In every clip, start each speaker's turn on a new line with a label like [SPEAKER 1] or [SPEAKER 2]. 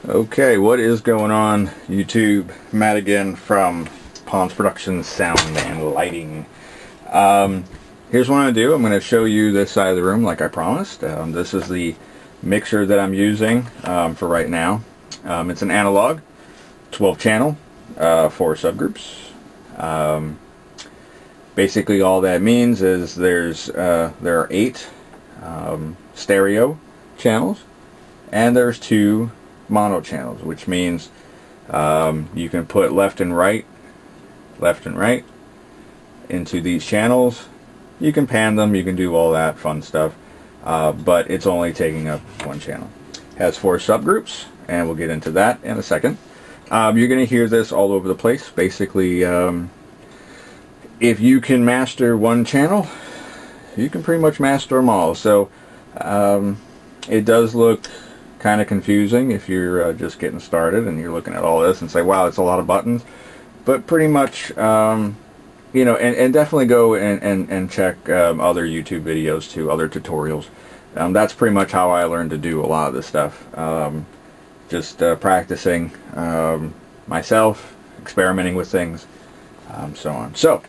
[SPEAKER 1] Okay, what is going on, YouTube? Matt again from Pawns Productions Sound and Lighting. Here's what I'm going to do. I'm going to show you this side of the room like I promised. This is the mixer that I'm using for right now. It's an analog, 12 channel, 4 subgroups. Basically all that means is there are 8 stereo channels and there's 2 mono channels, which means you can put left and right into these channels. You can pan them, you can do all that fun stuff, but it's only taking up 1 channel. Has 4 subgroups, and we'll get into that in a second. You're going to hear this all over the place. Basically, if you can master 1 channel, you can pretty much master them all. So it does look kind of confusing if you're just getting started and you're looking at all this and say, wow, it's a lot of buttons. But pretty much, you know, and definitely go and check other YouTube videos too, other tutorials. That's pretty much how I learned to do a lot of this stuff. Just practicing myself, experimenting with things, so on. So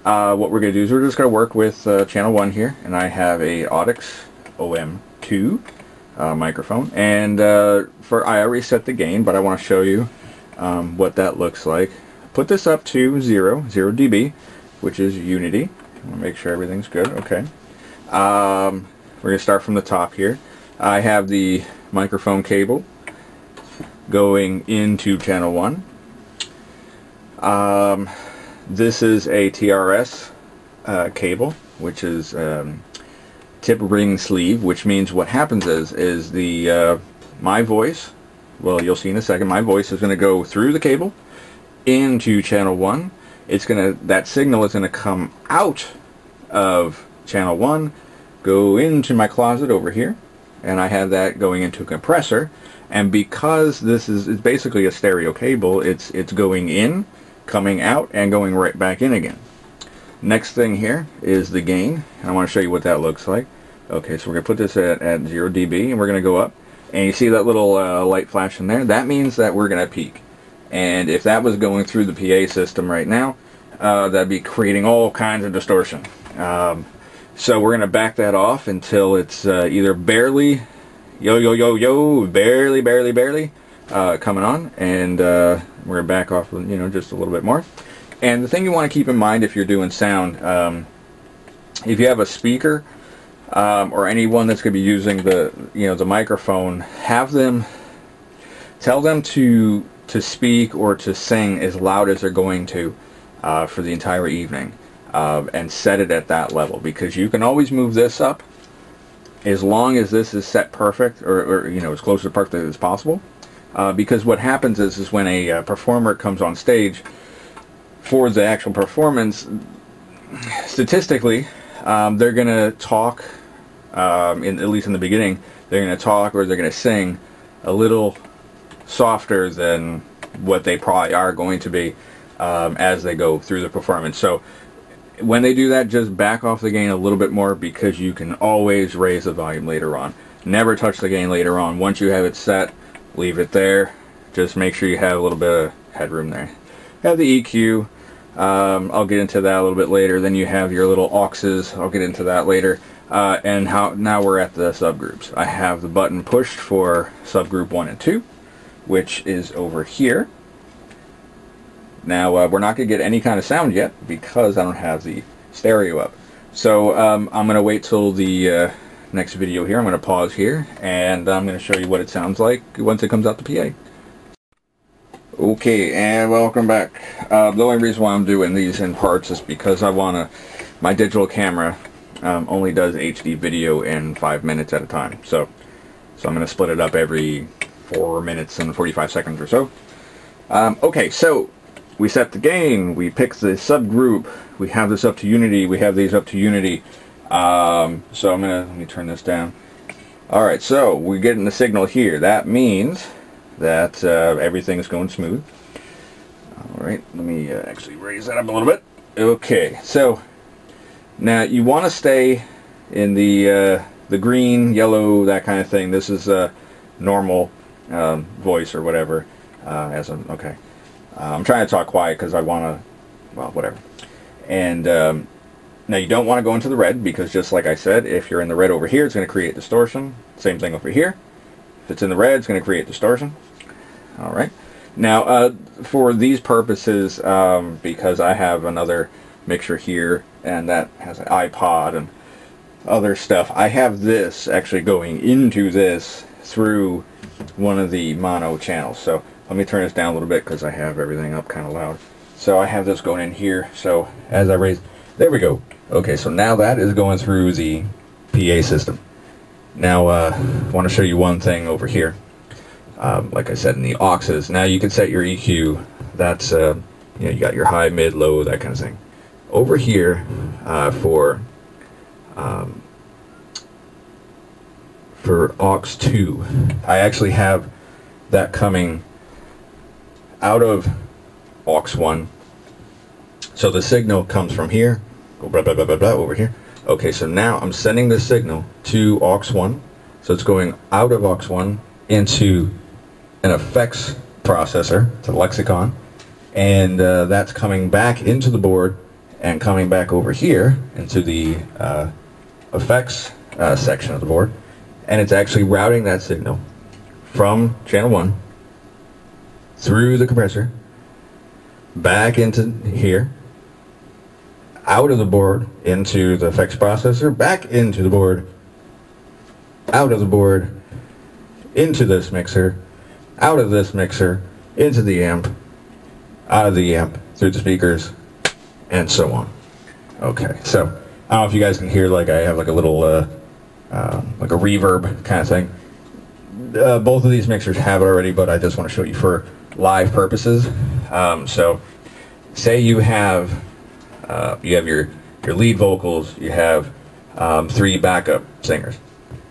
[SPEAKER 1] what we're going to do is we're just going to work with channel 1 here, and I have a Audix OM2 microphone, and I already set the gain, but I want to show you what that looks like. Put this up to 0 dB, which is unity. I want to make sure everything's good. Okay. We're going to start from the top here. I have the microphone cable going into channel 1. This is a TRS cable, which is tip ring sleeve, which means what happens is the my voice, well, you'll see in a second, my voice is going to go through the cable into channel 1. It's going to, that signal is going to come out of channel 1, go into my closet over here, and I have that going into a compressor. And because this is basically a stereo cable, it's going in, coming out, and going right back in again. Next thing here is the gain, and I want to show you what that looks like. Okay, so we're going to put this at 0 dB, and we're going to go up. And you see that little light flash in there? That means that we're going to peak. And if that was going through the PA system right now, that'd be creating all kinds of distortion. So we're going to back that off until it's either barely, barely coming on, and we're going to back off, you know, just a little bit more. And the thing you want to keep in mind if you're doing sound, if you have a speaker or anyone that's going to be using the microphone, have them, tell them to speak or to sing as loud as they're going to for the entire evening, and set it at that level, because you can always move this up as long as this is set perfect, or you know, as close to perfect as possible. Because what happens is when a performer comes on stage for the actual performance, statistically, they're going to talk, at least in the beginning, they're going to talk or they're going to sing a little softer than what they probably are going to be as they go through the performance. So when they do that, just back off the gain a little bit more, because you can always raise the volume later on. Never touch the gain later on. Once you have it set, leave it there. Just make sure you have a little bit of headroom there. Have the EQ. I'll get into that a little bit later. Then you have your little auxes. I'll get into that later. And now we're at the subgroups. I have the button pushed for subgroup 1 and 2, which is over here. Now we're not going to get any kind of sound yet because I don't have the stereo up. So I'm going to wait till the next video here. I'm going to pause here, and I'm going to show you what it sounds like once it comes out the PA. Okay, and welcome back. The only reason why I'm doing these in parts is because I want to, my digital camera only does HD video in 5 minutes at a time. So I'm going to split it up every 4 minutes and 45 seconds or so. Okay, so we set the gain, we pick the subgroup, we have this up to unity, we have these up to unity. So let me turn this down. Alright, so we're getting the signal here. That means that everything is going smooth. Alright, let me actually raise that up a little bit. Okay, so now you want to stay in the green, yellow, that kind of thing. This is normal voice or whatever. Okay. I'm trying to talk quiet because I want to, well, whatever. And now you don't want to go into the red, because just like I said, if you're in the red over here, it's going to create distortion. Same thing over here. If it's in the red, it's going to create distortion. Alright. Now, for these purposes, because I have another mixer here, and that has an iPod and other stuff, I have this actually going into this through one of the mono channels. So let me turn this down a little bit because I have everything up kind of loud. So I have this going in here. So as I raise, there we go. Okay, so now that is going through the PA system. Now I want to show you one thing over here. Like I said, in the auxes, now you can set your EQ. That's you know, you got your high, mid, low, that kind of thing. Over here for aux 2, I actually have that coming out of aux 1. So the signal comes from here, go blah blah blah blah blah over here. Okay, so now I'm sending this signal to aux 1. So it's going out of aux 1 into an effects processor, to Lexicon, and that's coming back into the board and coming back over here into the effects section of the board, and it's actually routing that signal from channel 1 through the compressor back into here, out of the board into the effects processor, back into the board, out of the board into this mixer, out of this mixer into the amp, out of the amp through the speakers, and so on. Okay, so I don't know if you guys can hear, like I have like a little like a reverb kind of thing. Both of these mixers have it already, but I just want to show you for live purposes. So say you have your lead vocals, you have 3 backup singers,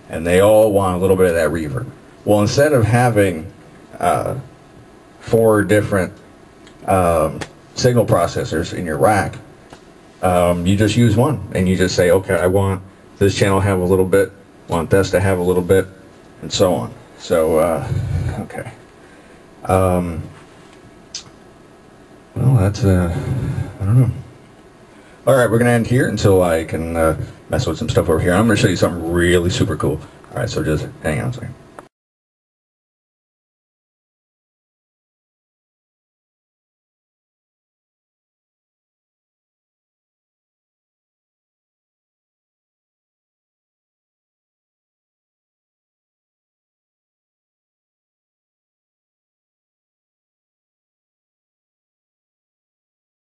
[SPEAKER 1] and they all want a little bit of that reverb. Well, instead of having 4 different signal processors in your rack, you just use one, and you just say, okay, I want this channel to have a little bit, want this to have a little bit, and so on. So, okay. Well, that's, I don't know. Alright, we're going to end here until I can mess with some stuff over here. I'm going to show you something really super cool. Alright, so just hang on a second.